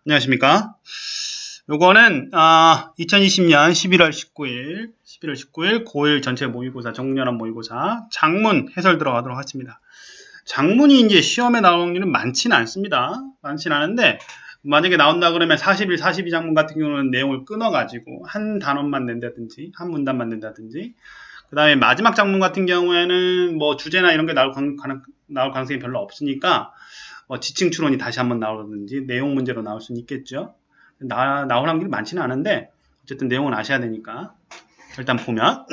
안녕하십니까. 요거는 2020년 11월 19일 고1 전체 모의고사 정년원 모의고사 장문 해설 들어가도록 하겠습니다. 장문이 이제 시험에 나올 확률은 많지는 않습니다. 많지는 않은데 만약에 나온다 그러면 41, 42장문 같은 경우는 내용을 끊어가지고 한 단원만 낸다든지 한 문단만 낸다든지 그 다음에 마지막 장문 같은 경우에는 뭐 주제나 이런 게 나올 가능성이 별로 없으니까 지층 추론이 다시 한번 나오든지 내용 문제로 나올 수는 있겠죠. 나올 확률이 많지는 않은데 어쨌든 내용은 아셔야 되니까 일단 보면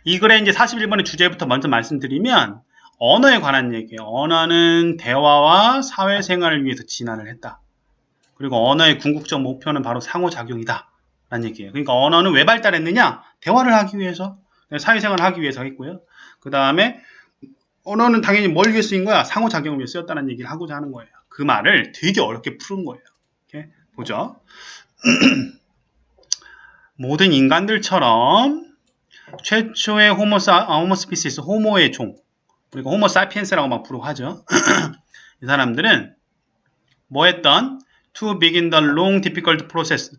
이 글에 이제 41번의 주제부터 먼저 말씀드리면 언어에 관한 얘기예요. 언어는 대화와 사회생활을 위해서 진화를 했다. 그리고 언어의 궁극적 목표는 바로 상호작용이다. 라는 얘기예요. 그러니까 언어는 왜 발달했느냐? 대화를 하기 위해서, 사회생활을 하기 위해서 했고요. 그 다음에 언어는 당연히 뭘 위해 쓰인 거야? 상호작용을 위해 쓰였다는 얘기를 하고자 하는 거예요. 그 말을 되게 어렵게 푸는 거예요. 이렇게 보죠. 모든 인간들처럼 최초의 호모스피시스, 호모의 종, 그리고 호모사피엔스라고 막 부르하죠. 이 사람들은 뭐 했던? To begin the long difficult process,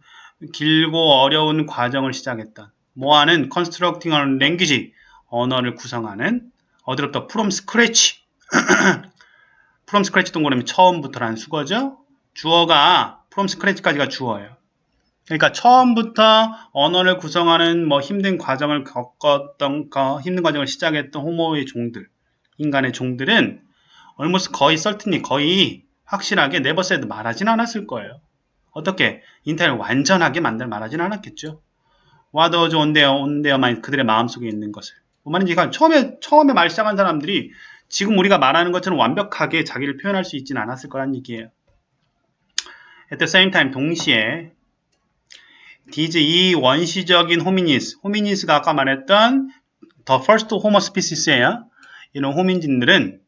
길고 어려운 과정을 시작했던 뭐 하는? Constructing a language, 언어를 구성하는 어디로부터? From scratch. from scratch 동그라미 처음부터라는 수거죠. 주어가 from scratch까지가 주어예요. 그러니까 처음부터 언어를 구성하는 뭐 힘든 과정을 겪었던 힘든 과정을 시작했던 호모의 종들, 인간의 종들은 almost 거의 certainly 거의 확실하게 never said 말하진 않았을 거예요. 어떻게? 인텔을 완전하게 말하진 않았겠죠. What was on their mind, 그들의 마음속에 있는 것을. 뭐 말인지 처음에 말 시작한 사람들이 지금 우리가 말하는 것처럼 완벽하게 자기를 표현할 수 있지는 않았을 거란 얘기예요. At the same time, 동시에 these 이 원시적인 호미니스가 아까 말했던 the first homo species예요. 이런 호민진들은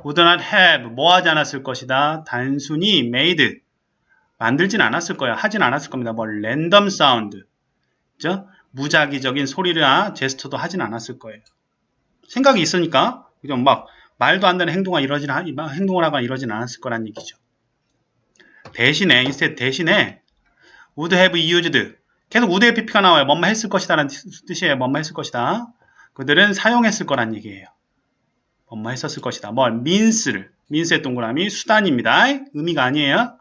would not have 뭐 하지 않았을 것이다. 단순히 made 만들진 않았을 거예요. 하진 않았을 겁니다. 뭐 random sound 그죠? 무작위적인 소리나 제스처도 하진 않았을 거예요. 생각이 있으니까 그죠? 막 말도 안 되는 행동을 하거나 이러진 않았을 거란 얘기죠. 대신에 would have used 계속 would have pp가 나와요. 뭐뭐 했을 것이다 라는 뜻이에요. 뭐뭐 했을 것이다. 그들은 사용했을 거란 얘기예요. 뭐뭐 했었을 것이다. 민스의 동그라미 수단입니다. 의미가 아니에요.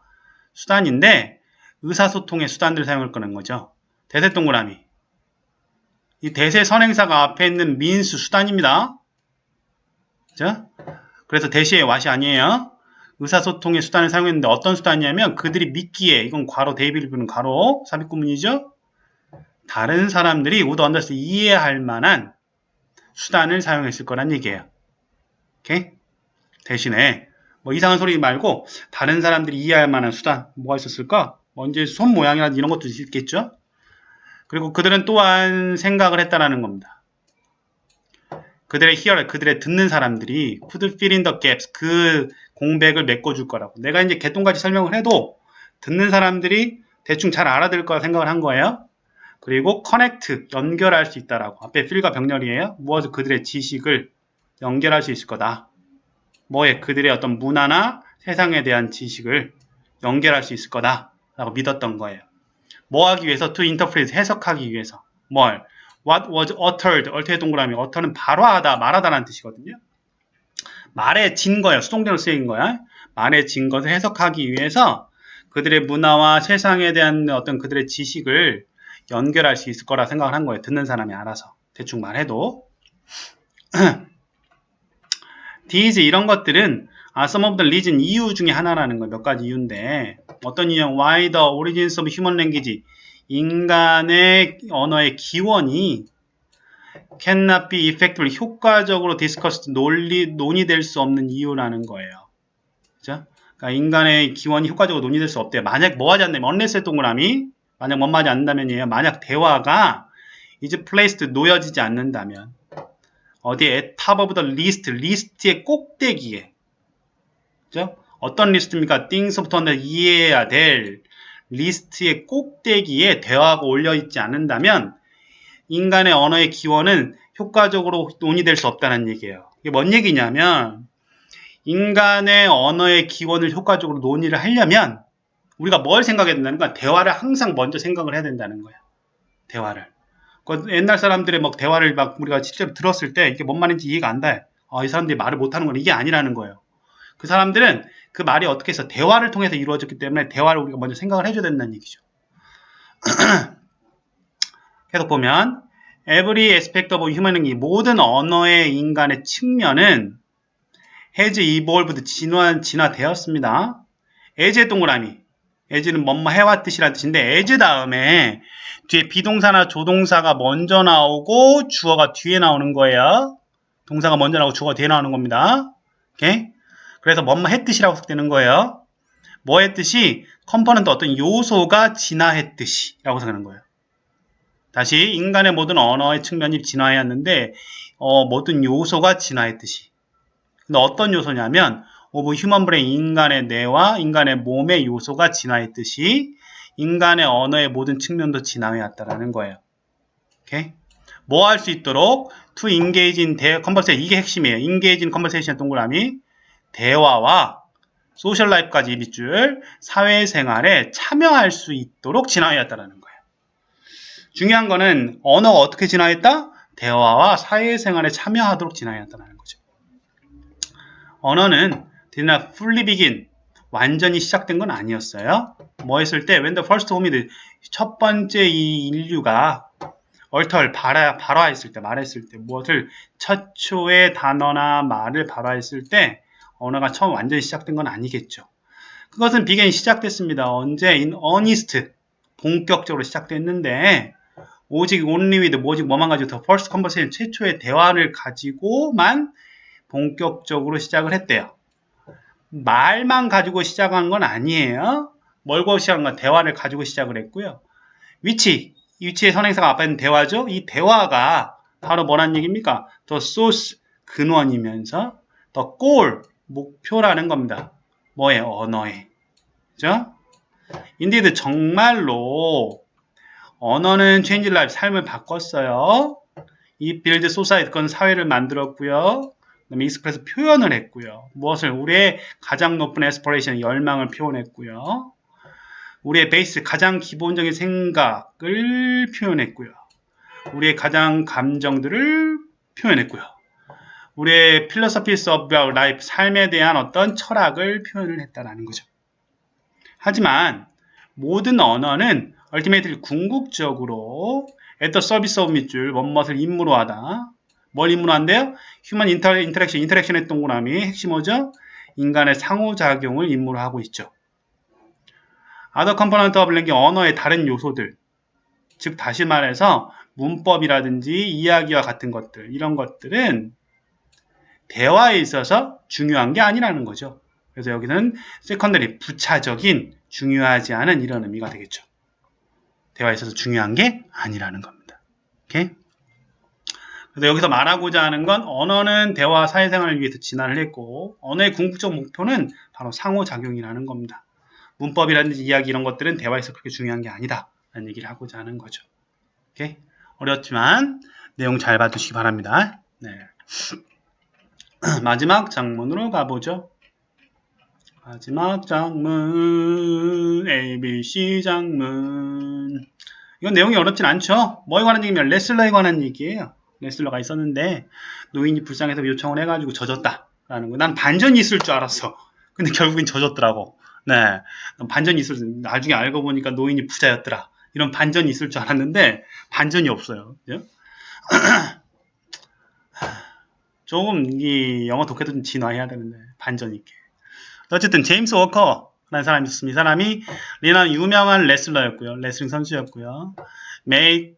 수단인데 의사소통의 수단들을 사용할 거는 거죠. 대세 동그라미. 이 대세 선행사가 앞에 있는 민스 수단입니다. 그죠? 그래서 대시의 왓이 아니에요. 의사소통의 수단을 사용했는데 어떤 수단이냐면 그들이 믿기에 이건 괄호 대입을 부는 괄호 삽입구문이죠. 다른 사람들이 would understand 이해할 만한 수단을 사용했을 거란 얘기예요. 오케이? 대신에 뭐 이상한 소리 말고 다른 사람들이 이해할 만한 수단 뭐가 있었을까? 뭐 이제 손 모양이라든지 이런 것도 있겠죠. 그리고 그들은 또한 생각을 했다라는 겁니다. 그들의 듣는 사람들이 could fill in the gaps 그 공백을 메꿔줄 거라고. 내가 이제 개똥같이 설명을 해도 듣는 사람들이 대충 잘 알아들을 거라 생각을 한 거예요. 그리고 connect 연결할 수 있다라고. 앞에 fill과 병렬이에요. 무엇을 그들의 지식을 연결할 수 있을 거다. 뭐에 그들의 어떤 문화나 세상에 대한 지식을 연결할 수 있을 거다라고 믿었던 거예요. 뭐 하기 위해서? to interpret 해석하기 위해서. 뭘? What was uttered? 얼터의 동그라미. utter는 발화하다, 말하다라는 뜻이거든요. 말의 진거예요. 수동태로 쓰인 거야. 말의 진것을 해석하기 위해서 그들의 문화와 세상에 대한 어떤 그들의 지식을 연결할 수 있을 거라 생각을 한 거예요. 듣는 사람이 알아서. 대충 말해도. These 이런 것들은 some of the reason 이유 중에 하나라는 거예요. 몇 가지 이유인데 어떤 이유? Why the origins of human language 인간의 언어의 기원이 cannot be effectively 효과적으로 discussed 논의될 수 없는 이유라는 거예요. 그죠? 그러니까 인간의 기원이 효과적으로 논의될 수 없대요. 만약 뭐 하지 않는다면 unless의 동그라미 만약 뭐 하지 않는다면이에요. 만약 대화가 is placed 놓여지지 않는다면 어디에 at top of the list 리스트의 꼭대기에 그죠? 어떤 리스트입니까? things부터 이해해야 될 리스트의 꼭대기에 대화가 올려있지 않는다면 인간의 언어의 기원은 효과적으로 논의될 수 없다는 얘기예요. 이게 뭔 얘기냐면 인간의 언어의 기원을 효과적으로 논의를 하려면 우리가 뭘 생각해야 된다는 거야? 대화를 항상 먼저 생각을 해야 된다는 거야. 대화를. 옛날 사람들의 막 대화를 막 우리가 실제로 들었을 때 이게 뭔 말인지 이해가 안 돼. 이 사람들이 말을 못하는 건 이게 아니라는 거예요. 그 사람들은 그 말이 어떻게 해서 대화를 통해서 이루어졌기 때문에 대화를 우리가 먼저 생각을 해줘야 된다는 얘기죠. 계속 보면 every aspect of humanity 모든 언어의 인간의 측면은 has evolved 진화되었습니다. as의 동그라미 as는 뭐뭐 해왔듯이라는 뜻인데 as 다음에 뒤에 비동사나 조동사가 먼저 나오고 주어가 뒤에 나오는 거예요. 동사가 먼저 나오고 주어가 뒤에 나오는 겁니다. 오케이? 그래서 뭐뭐 했듯이라고 해석되는 거예요. 뭐 했듯이 컴포넌트 어떤 요소가 진화했듯이 라고 생각하는 거예요. 다시 인간의 모든 언어의 측면이 진화해왔는데 모든 요소가 진화했듯이. 근데 어떤 요소냐면 오브 휴먼 브레인 인간의 뇌와 인간의 몸의 요소가 진화했듯이 인간의 언어의 모든 측면도 진화해왔다라는 거예요. 오케이? 뭐 할 수 있도록 to engage in conversation 이게 핵심이에요. engage in conversation 동그라미 대화와 소셜 라이프까지 밑줄 사회생활에 참여할 수 있도록 진화해왔다라는 거예요. 중요한 거는 언어가 어떻게 진화했다? 대화와 사회생활에 참여하도록 진화했다는 거죠. 언어는 did not fully begin 완전히 시작된 건 아니었어요. 뭐 했을 때 when the first hominid 첫 번째 이 인류가 발화했을 때 말했을 때 무엇을 첫 초의 단어나 말을 발화했을 때 언어가 처음 완전히 시작된 건 아니겠죠. 그것은 began 시작됐습니다. 언제? in earnest 본격적으로 시작됐는데 오직 only with 오직 뭐만 가지고 the first conversation 최초의 대화를 가지고만 본격적으로 시작을 했대요. 말만 가지고 시작한 건 아니에요. 뭘 가지고 시작한 건 대화를 가지고 시작을 했고요. 위치의 선행사가 앞에 있는 대화죠. 이 대화가 바로 뭐란 얘기입니까? the source 근원이면서 the goal 목표라는 겁니다. 뭐예요? 언어에. 그죠? 인디드 정말로 언어는 change life 삶을 바꿨어요. 이 build society 그건 사회를 만들었고요. 그다음에 express 표현을 했고요. 무엇을 우리의 가장 높은 aspiration 열망을 표현했고요. 우리의 베이스 가장 기본적인 생각을 표현했고요. 우리의 가장 감정들을 표현했고요. 우리의 philosophies of our life 삶에 대한 어떤 철학을 표현을 했다라는 거죠. 하지만 모든 언어는 ultimately 궁극적으로 at the service of 밑줄 뭐뭇을 임무로 하다. 뭘 임무로 한대요? human 인터랙션의 동그라미 핵심 뭐죠? 인간의 상호작용을 임무로 하고 있죠. other component of language 언어의 다른 요소들 즉 다시 말해서 문법이라든지 이야기와 같은 것들 이런 것들은 대화에 있어서 중요한 게 아니라는 거죠. 그래서 여기는 secondary 부차적인 중요하지 않은 이런 의미가 되겠죠. 대화에 있어서 중요한 게 아니라는 겁니다. 오케이? 그래서 여기서 말하고자 하는 건 언어는 대화 사회생활을 위해서 진화를 했고 언어의 궁극적 목표는 바로 상호작용이라는 겁니다. 문법이라든지 이야기 이런 것들은 대화에서 그렇게 중요한 게 아니다 라는 얘기를 하고자 하는 거죠. 오케이? 어렵지만 내용 잘 봐주시기 바랍니다. 네. 마지막 장문으로 가보죠. 마지막 장문 ABC 장문 이건 내용이 어렵진 않죠. 뭐에 관한 얘기면 레슬러에 관한 얘기예요. 레슬러가 있었는데 노인이 불쌍해서 요청을 해가지고 져줬다 라는 거. 난 반전이 있을 줄 알았어. 근데 결국엔 져줬더라고. 네, 반전이 있을 줄 나중에 알고 보니까 노인이 부자였더라. 이런 반전이 있을 줄 알았는데 반전이 없어요. 조금 이 영어 독해도 좀 진화해야 되는데 반전 있게. 어쨌든 제임스 워커라는 사람이 있었습니다. 이 사람이 유명한 레슬러였고요. 레슬링 선수였고요. Made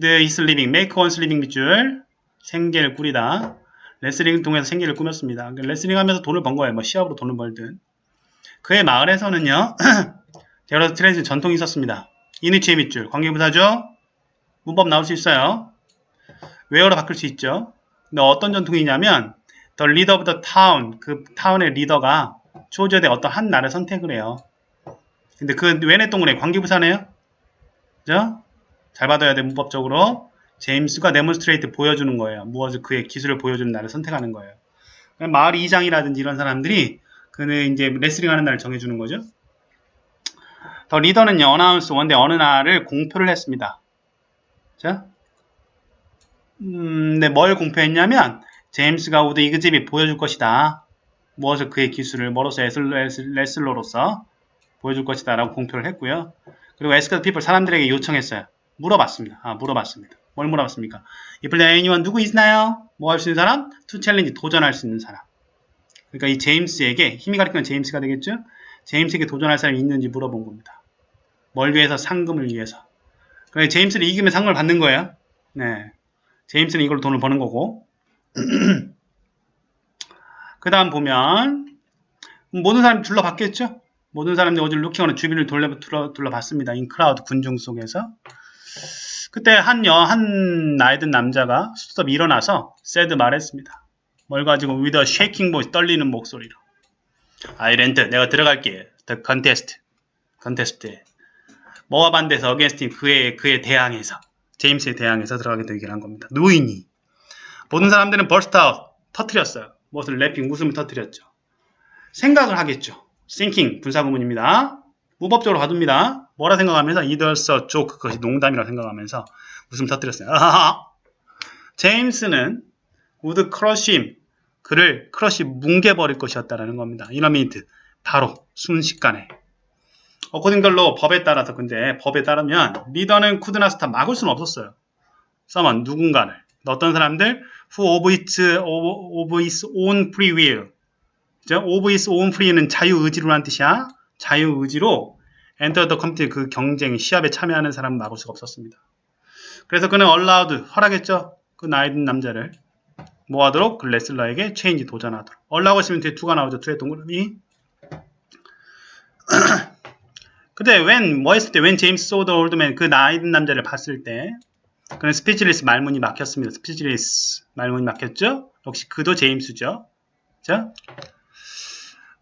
his living, make one's living 밑줄 생계를 꾸리다. 레슬링을 통해서 생계를 꾸몄습니다. 레슬링 하면서 돈을 번 거예요. 뭐 시합으로 돈을 벌든. 그의 마을에서는요. 데러스 트랜스 전통이 있었습니다. 이니치의 밑줄 관계부사죠. 문법 나올 수 있어요. 웨어로 바꿀 수 있죠. 근데 어떤 전통이냐면 The leader of the town, 그 타운의 리더가 주어져야 될 어떤 한 나라를 선택을 해요. 근데 그 웬의 동그라미 관계부사네요. 그죠? 잘 받아야 돼 문법적으로. 제임스가 데몬스트레이트 보여주는 거예요. 무엇을 그의 기술을 보여주는 나라를 선택하는 거예요. 마을 이장이라든지 이런 사람들이 그는 이제 레슬링 하는 날을 정해주는 거죠. 더 리더는요, 어나운스 원데 어느 날을 공표를 했습니다. 자, 네, 뭘 공표했냐면, 제임스가 우드 이그집이 보여줄 것이다. 무엇을 그의 기술을 멀어서 레슬러로서 보여줄 것이다 라고 공표를 했고요. 그리고 에스커드 피플 사람들에게 요청했어요. 물어봤습니다. 뭘 물어봤습니까? If there anyone 누구 있나요? 뭐 할 수 있는 사람? To challenge 도전할 수 있는 사람. 그러니까 이 제임스에게 힘이 가리키는 제임스가 되겠죠? 제임스에게 도전할 사람이 있는지 물어본 겁니다. 뭘 위해서? 상금을 위해서. 그래 제임스를 이기면 상금을 받는 거예요. 네, 제임스는 이걸로 돈을 버는 거고. 그 다음 보면 모든 사람이 둘러봤겠죠? 모든 사람들이 어제 루킹하는 주변을 둘러봤습니다. 인 크라우드 군중 속에서. 그때 한 나이 든 남자가 수습 일어나서 세드 말했습니다. 뭘 가지고 with a shaking voice 떨리는 목소리로 아이랜드 내가 들어갈게. The 컨테스트에 뭐와 반대해서 어게인스트 그에 대항해서 제임스에 대항해서 들어가게 얘기를 한 겁니다. 노인이 모든 사람들은 burst out 터뜨렸어요. 무엇을 래핑 웃음을 터뜨렸죠. 생각을 하겠죠. thinking 분사구문입니다. 무법적으로 가둡니다. 뭐라 생각하면서 it was a joke 그것이 농담이라고 생각하면서 웃음 터뜨렸어요. 제임스는 would crush him 그를 크러쉬 뭉개버릴 것이었다라는 겁니다. in a minute 바로 순식간에. 어코딩별로 법에 따라서 근데 법에 따르면 리더는 could not stop 막을 수는 없었어요. someone 누군가를 어떤 사람들 who of his own free will of his own free는 자유의지로라는 뜻이야. 자유의지로 enter the competition 그 경쟁 시합에 참여하는 사람은 막을 수가 없었습니다. 그래서 그는 allowed 허락했죠. 그 나이 든 남자를 뭐 하도록? 그 레슬러에게 체인지 도전하도록. allow가 있으면 뒤에 2가 나오죠. 2의 동그라미. 근데 뭐 했을 때 when James saw the old man 그 나이 든 남자를 봤을 때 그는 스피치리스 말문이 막혔습니다. 스피치리스 말문이 막혔죠? 역시 그도 제임스죠. 자,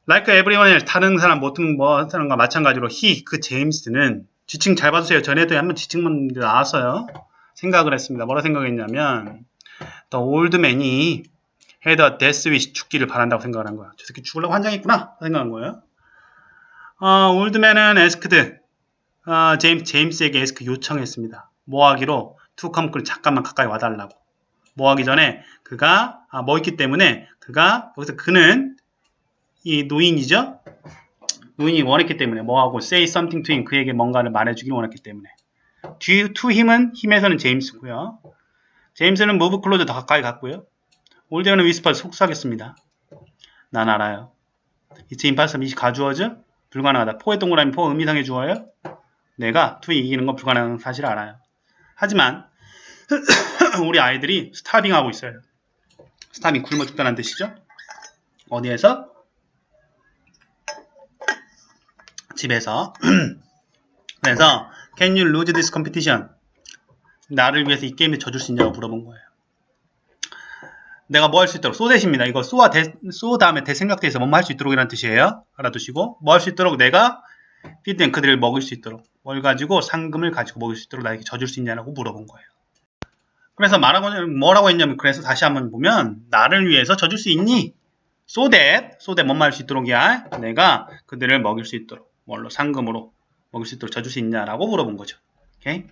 like everyone else 다른 사람 모든 사람과 마찬가지로 그 제임스는 지칭 잘 봐주세요. 전에도 한번 지칭만 나왔어요. 생각을 했습니다. 뭐라 생각했냐면 the old man이 had a death wish 죽기를 바란다고 생각을 한 거야. 저 새끼 죽으려고 환장했구나 생각한 거예요. old man은 asked 제임스에게 ask 요청했습니다. 뭐 하기로 to come 잠깐만 가까이 와달라고. 뭐 하기 전에 그가 뭐 있기 때문에 그가 여기서 그는 이 노인이죠. 노인이 원했기 때문에 뭐하고 say something to him 그에게 뭔가를 말해주기를 원했기 때문에 to him은 힘에서는 제임스고요. 제임스는 move closer 더 가까이 갔고요. 올드맨은 whisper 속삭였습니다. 난 알아요. It's impossible 이시 가주어죠. 불가능하다. 포의 동그라미 포 의미상의 주어예요. 내가 to 이기는 건 불가능한 사실 알아요. 하지만 우리 아이들이 스타빙하고 있어요. 스타빙 굶어 죽다는 뜻이죠. 어디에서? 집에서. 그래서 Can you lose this competition? 나를 위해서 이 게임에 져줄 수 있냐고 물어본 거예요. 내가 뭐 할 수 있도록 소댓입니다. 이거 소 다음에 대생각대에서 뭐뭐 할 수 있도록 이라는 뜻이에요. 알아두시고 뭐 할 수 있도록 내가 피드앤 그들을 먹을 수 있도록 뭘 가지고 상금을 가지고 먹을 수 있도록 나에게 져줄 수 있냐고 물어본 거예요. 그래서 뭐라고 했냐면 그래서 다시 한번 보면 나를 위해서 져줄 수 있니? so that 뭐뭐 할 수 있도록이야. 내가 그들을 먹일 수 있도록 뭘로 상금으로 먹을 수 있도록 져줄 수 있냐라고 물어본 거죠. 오케이?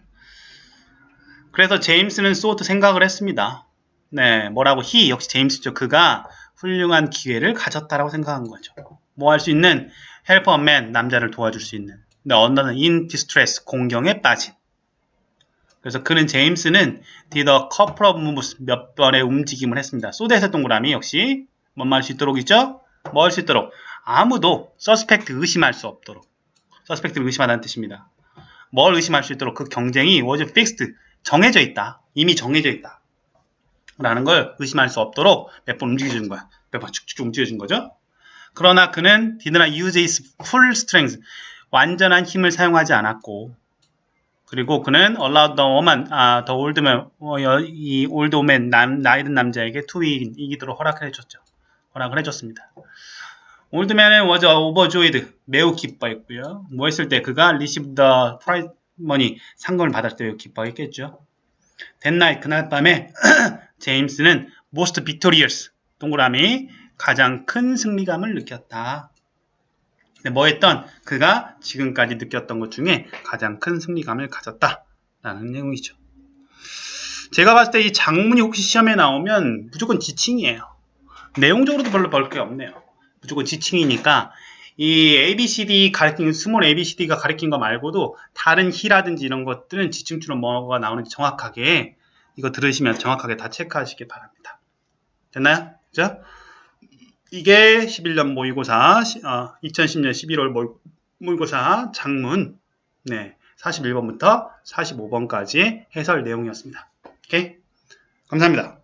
그래서 제임스는 소도 생각을 했습니다. 네, 뭐라고 역시 제임스죠. 그가 훌륭한 기회를 가졌다라고 생각한 거죠. 뭐 할 수 있는 help a man 남자를 도와줄 수 있는. 근데 언더는 in distress 공경에 빠진. 그래서 그는 제임스는 did a couple of moves 몇 번의 움직임을 했습니다. 소댓의 동그라미 역시 뭔 말 할 수 있도록 있죠? 뭐 할 수 있도록 아무도 suspect 의심할 수 없도록. suspect를 의심하다는 뜻입니다. 뭘 의심할 수 있도록 그 경쟁이 was fixed 정해져 있다. 이미 정해져 있다. 라는 걸 의심할 수 없도록 몇 번 움직여주는 거야. 몇 번 쭉쭉 움직여준 거죠. 그러나 그는 did not use his full strength 완전한 힘을 사용하지 않았고 그리고 그는 allowed the woman, the old man, 이 old man, 나이 든 남자에게 to win, 이기도록 허락을 해줬습니다. old man은 was overjoyed, 매우 기뻐했고요. 뭐 했을 때 그가 received the prize money, 상금을 받았을 때 기뻐했겠죠. that night, 그날 밤에 제임스는 most victorious, 동그라미, 가장 큰 승리감을 느꼈다. 뭐 했던? 그가 지금까지 느꼈던 것 중에 가장 큰 승리감을 가졌다라는 내용이죠. 제가 봤을 때 이 장문이 혹시 시험에 나오면 무조건 지칭이에요. 내용적으로도 별로 볼 게 없네요. 무조건 지칭이니까 이 ABCD 가리킨, 스몰 ABCD가 가리킨 거 말고도 다른 히라든지 이런 것들은 지칭처럼 뭐가 나오는지 정확하게 이거 들으시면 정확하게 다 체크하시기 바랍니다. 됐나요? 그죠? 이게 11년 모의고사, 2010년 11월 모의고사 장문, 네, 41번부터 45번까지 해설 내용이었습니다. 오케이? 감사합니다.